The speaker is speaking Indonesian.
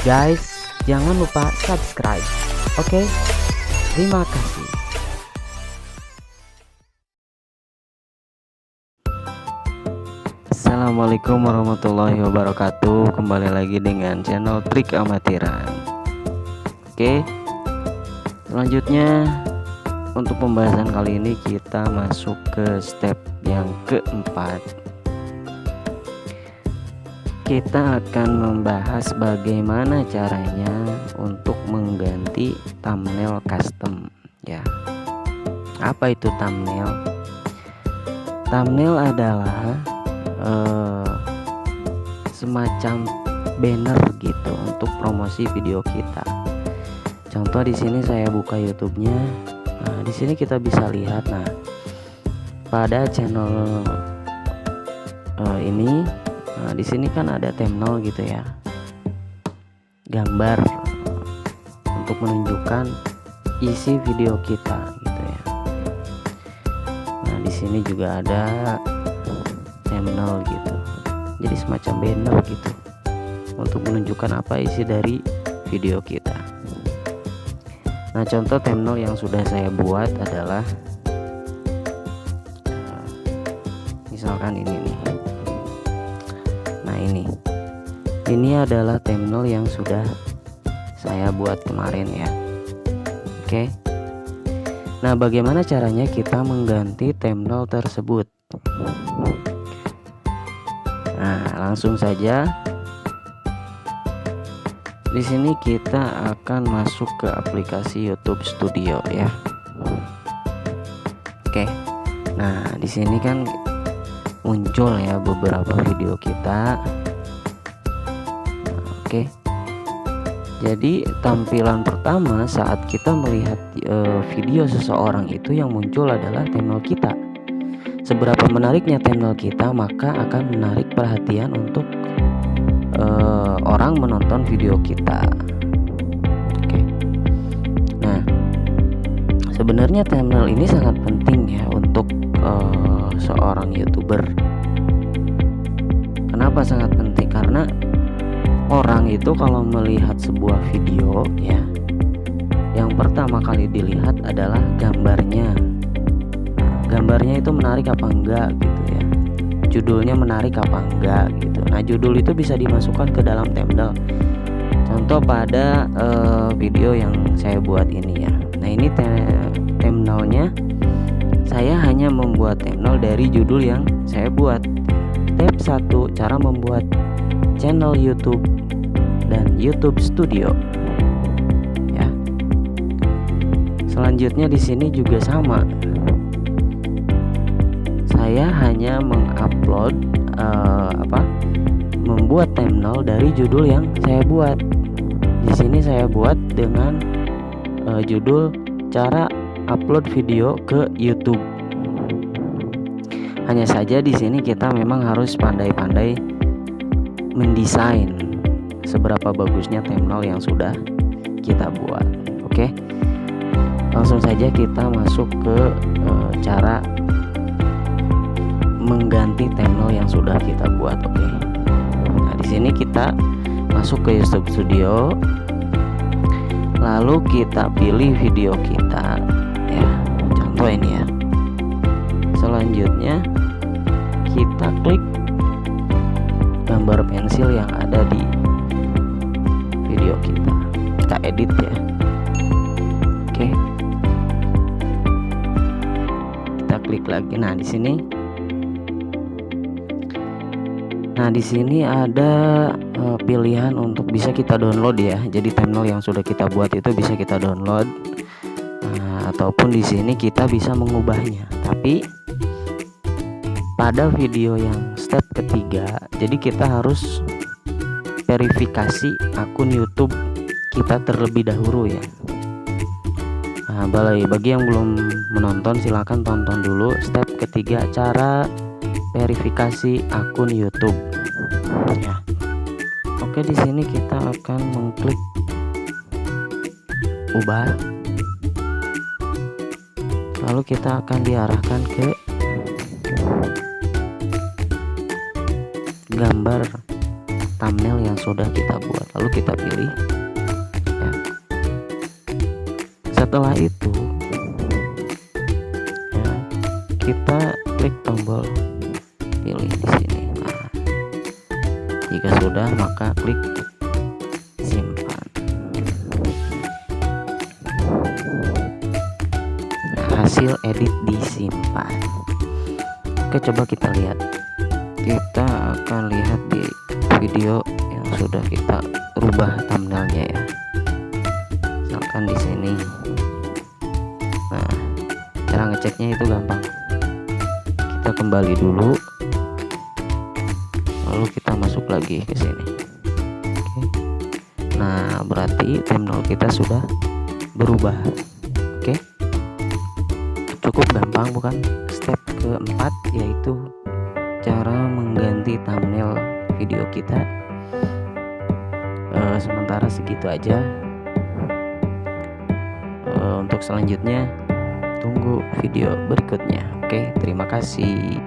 Guys, jangan lupa subscribe. Oke, terima kasih. Assalamualaikum warahmatullahi wabarakatuh. Kembali lagi dengan channel Trik Amatiran. Oke, selanjutnya untuk pembahasan kali ini kita masuk ke step yang keempat. Kita akan membahas bagaimana caranya untuk mengganti thumbnail custom ya. Apa itu thumbnail? Thumbnail adalah semacam banner gitu untuk promosi video kita. Contoh di sini saya buka YouTube-nya. Nah, di sini kita bisa lihat. Nah, pada channel ini, nah, di sini kan ada thumbnail gitu ya, gambar untuk menunjukkan isi video kita gitu ya. Nah, di sini juga ada thumbnail gitu, jadi semacam banner gitu untuk menunjukkan apa isi dari video kita. Nah, contoh thumbnail yang sudah saya buat adalah misalkan ini nih. Nah, ini adalah thumbnail yang sudah saya buat kemarin ya. Oke. Nah, bagaimana caranya kita mengganti thumbnail tersebut? Nah, langsung saja. Di sini kita akan masuk ke aplikasi YouTube Studio ya. Oke. Nah, di sini kan muncul ya beberapa video kita. Oke. Jadi tampilan pertama saat kita melihat video seseorang itu yang muncul adalah thumbnail kita. Seberapa menariknya thumbnail kita, maka akan menarik perhatian untuk orang menonton video kita. Oke. Nah, sebenarnya thumbnail ini sangat penting ya untuk seorang YouTuber. Kenapa sangat penting? Karena orang itu kalau melihat sebuah video ya, yang pertama kali dilihat adalah gambarnya. Gambarnya itu menarik apa enggak gitu ya, judulnya menarik apa enggak gitu. Nah, judul itu bisa dimasukkan ke dalam thumbnail. Contoh pada video yang saya buat ini ya. Nah, ini thumbnailnya saya hanya membuat thumbnail dari judul yang saya buat. Step 1, cara membuat channel YouTube dan YouTube Studio ya. Selanjutnya di sini juga sama. Saya hanya mengupload membuat thumbnail dari judul yang saya buat. Di sini saya buat dengan judul cara upload video ke YouTube. Hanya saja di sini kita memang harus pandai-pandai mendesain seberapa bagusnya thumbnail yang sudah kita buat. Oke. Langsung saja kita masuk ke cara mengganti thumbnail yang sudah kita buat. Oke. Nah, di sini kita masuk ke YouTube Studio, lalu kita pilih video kita ya, contoh ini ya. Selanjutnya kita klik gambar pensil yang ada di video kita, kita edit ya. Oke. Kita klik lagi. Nah, di sini ada pilihan untuk bisa kita download ya. Jadi thumbnail yang sudah kita buat itu bisa kita download. Nah, ataupun di sini kita bisa mengubahnya. Tapi pada video yang step ketiga, jadi kita harus verifikasi akun YouTube kita terlebih dahulu ya. Nah, bagi yang belum menonton silahkan tonton dulu step ketiga, cara verifikasi akun YouTube ya. Oke, di sini kita akan mengklik ubah, lalu kita akan diarahkan ke gambar thumbnail yang sudah kita buat, lalu kita pilih ya. Setelah itu ya, kita klik tombol pilih di sini. Nah, jika sudah maka klik simpan. Nah, hasil edit disimpan. Oke, coba kita lihat. Kita akan lihat di video yang sudah kita rubah thumbnailnya ya. Misalkan di sini. Nah, cara ngeceknya itu gampang. Kita kembali dulu, lalu kita masuk lagi ke sini. Oke. Nah, berarti thumbnail kita sudah berubah. Oke. Cukup gampang bukan? Step keempat yaitu cara mengganti thumbnail video kita. Sementara segitu aja. Untuk selanjutnya tunggu video berikutnya. Oke, terima kasih.